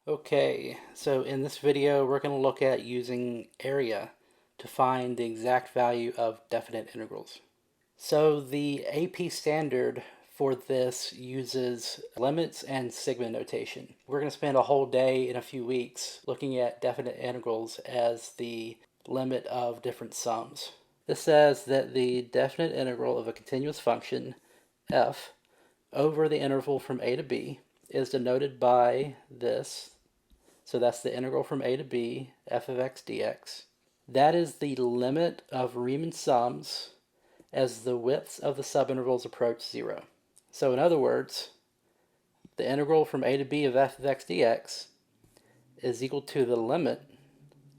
Okay, so in this video we're going to look at using area to find the exact value of definite integrals. So the AP standard for this uses limits and sigma notation. We're going to spend a whole day in a few weeks looking at definite integrals as the limit of different sums. This says that the definite integral of a continuous function f over the interval from a to b is denoted by this. So that's the integral from a to b, f of x dx. That is the limit of Riemann sums as the widths of the subintervals approach 0. So in other words, the integral from a to b of f of x dx is equal to the limit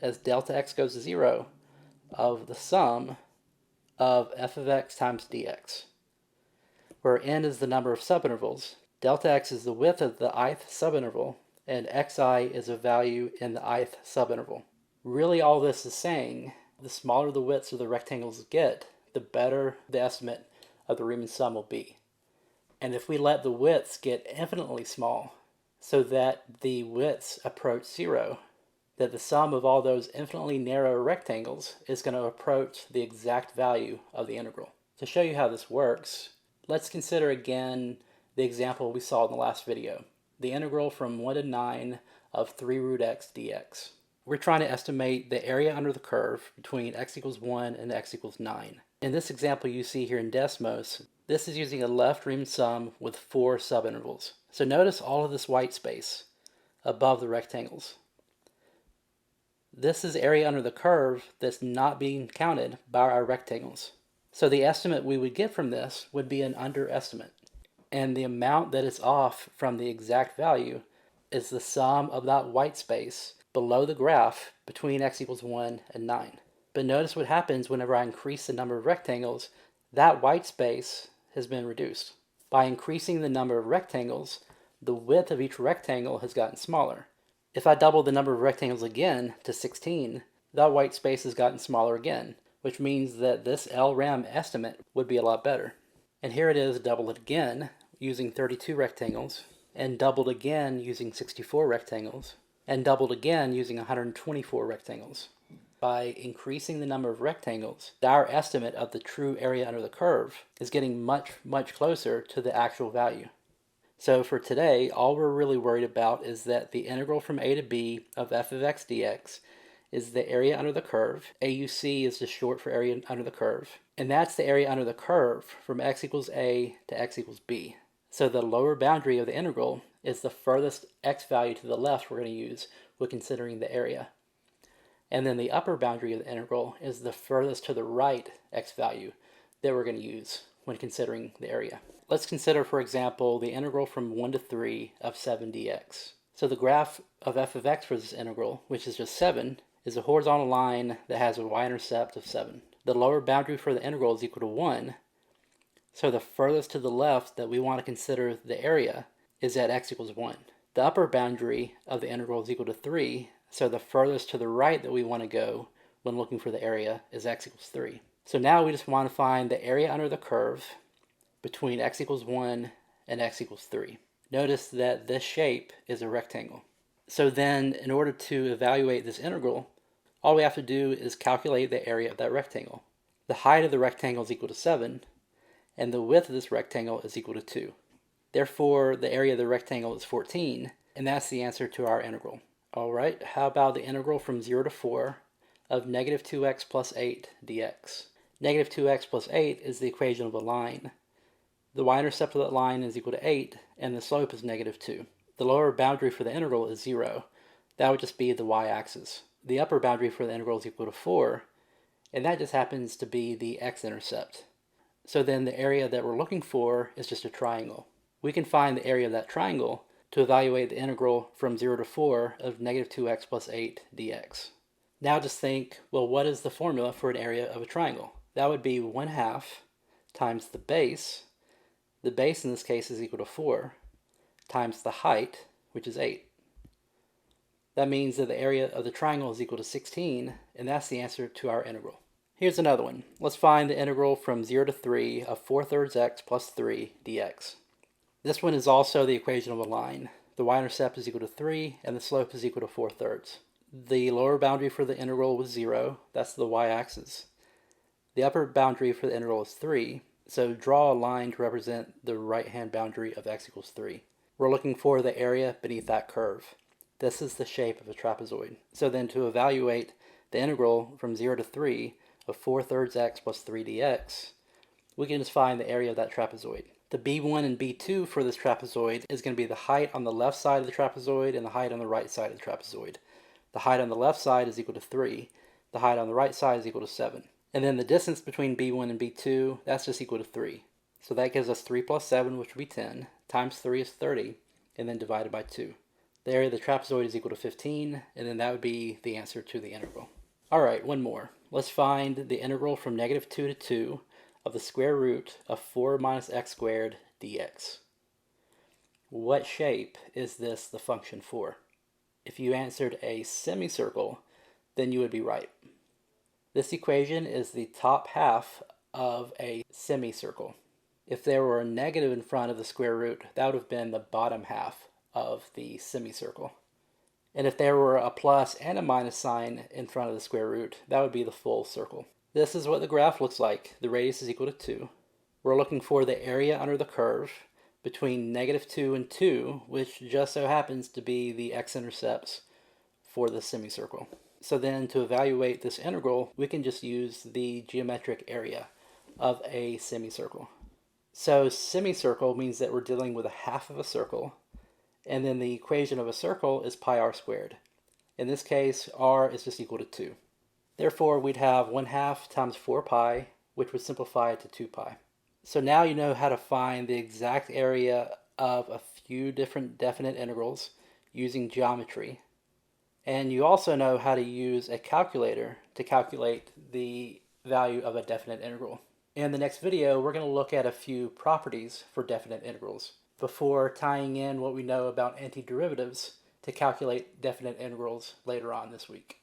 as delta x goes to 0 of the sum of f of x times dx, where n is the number of subintervals, delta x is the width of the ith subinterval, and xi is a value in the ith subinterval. Really all this is saying, the smaller the widths of the rectangles get, the better the estimate of the Riemann sum will be. And if we let the widths get infinitely small, so that the widths approach 0, that the sum of all those infinitely narrow rectangles is going to approach the exact value of the integral. To show you how this works, let's consider again the example we saw in the last video, the integral from 1 to 9 of 3 root x dx. We're trying to estimate the area under the curve between x equals 1 and x equals 9. In this example you see here in Desmos, this is using a left Riemann sum with 4 subintervals. So notice all of this white space above the rectangles. This is area under the curve that's not being counted by our rectangles. So the estimate we would get from this would be an underestimate. And the amount that is off from the exact value is the sum of that white space below the graph between x equals 1 and 9. But notice what happens whenever I increase the number of rectangles, that white space has been reduced. By increasing the number of rectangles, the width of each rectangle has gotten smaller. If I double the number of rectangles again to 16, that white space has gotten smaller again, which means that this LRAM estimate would be a lot better. And here it is doubled again using 32 rectangles, and doubled again using 64 rectangles, and doubled again using 124 rectangles. By increasing the number of rectangles, our estimate of the true area under the curve is getting much, much closer to the actual value. So for today, all we're really worried about is that the integral from a to b of f of x dx is the area under the curve. AUC is just short for area under the curve. And that's the area under the curve from x equals a to x equals b. So the lower boundary of the integral is the furthest x value to the left we're going to use when considering the area. And then the upper boundary of the integral is the furthest to the right x value that we're going to use when considering the area. Let's consider, for example, the integral from 1 to 3 of 7 dx. So the graph of f of x for this integral, which is just 7, is a horizontal line that has a y-intercept of 7. The lower boundary for the integral is equal to 1, so the furthest to the left that we want to consider the area is at x equals 1. The upper boundary of the integral is equal to 3, so the furthest to the right that we want to go when looking for the area is x equals 3. So now we just want to find the area under the curve between x equals 1 and x equals 3. Notice that this shape is a rectangle. So then, in order to evaluate this integral, all we have to do is calculate the area of that rectangle. The height of the rectangle is equal to 7, and the width of this rectangle is equal to 2. Therefore, the area of the rectangle is 14, and that's the answer to our integral. Alright, how about the integral from 0 to 4 of negative 2x plus 8 dx? Negative 2x plus 8 is the equation of a line. The y-intercept of that line is equal to 8, and the slope is negative 2. The lower boundary for the integral is 0. That would just be the y-axis. The upper boundary for the integral is equal to 4, and that just happens to be the x-intercept. So then the area that we're looking for is just a triangle. We can find the area of that triangle to evaluate the integral from 0 to 4 of negative 2x plus 8 dx. Now just think, well, what is the formula for an area of a triangle? That would be 1/2 times the base. The base in this case is equal to 4 times the height, which is 8. That means that the area of the triangle is equal to 16, and that's the answer to our integral. Here's another one. Let's find the integral from 0 to 3 of 4/3 x plus 3 dx. This one is also the equation of a line. the y-intercept is equal to 3, and the slope is equal to 4/3. The lower boundary for the integral was 0, that's the y-axis. The upper boundary for the integral is 3, so draw a line to represent the right-hand boundary of x equals 3. We're looking for the area beneath that curve. This is the shape of a trapezoid. So then to evaluate the integral from 0 to 3 of 4/3 x plus 3 dx, we can just find the area of that trapezoid. The b1 and b2 for this trapezoid is going to be the height on the left side of the trapezoid and the height on the right side of the trapezoid. The height on the left side is equal to 3. The height on the right side is equal to 7. And then the distance between b1 and b2, that's just equal to 3. So that gives us 3 plus 7, which would be 10, times 3 is 30, and then divided by 2. The area of the trapezoid is equal to 15, and then that would be the answer to the integral. All right, one more. Let's find the integral from -2 to 2 of the square root of 4 minus x squared dx. What shape is this the function for? If you answered a semicircle, then you would be right. This equation is the top half of a semicircle. If there were a negative in front of the square root, that would have been the bottom half of the semicircle. And if there were a plus and a minus sign in front of the square root, that would be the full circle. This is what the graph looks like. The radius is equal to 2. We're looking for the area under the curve between -2 and 2, which just so happens to be the x-intercepts for the semicircle. So then to evaluate this integral, we can just use the geometric area of a semicircle. So semicircle means that we're dealing with a half of a circle, and then the equation of a circle is pi r squared. In this case, r is just equal to 2. Therefore, we'd have 1/2 times 4 pi, which would simplify to 2 pi. So now you know how to find the exact area of a few different definite integrals using geometry. And you also know how to use a calculator to calculate the value of a definite integral. In the next video, we're going to look at a few properties for definite integrals before tying in what we know about antiderivatives to calculate definite integrals later on this week.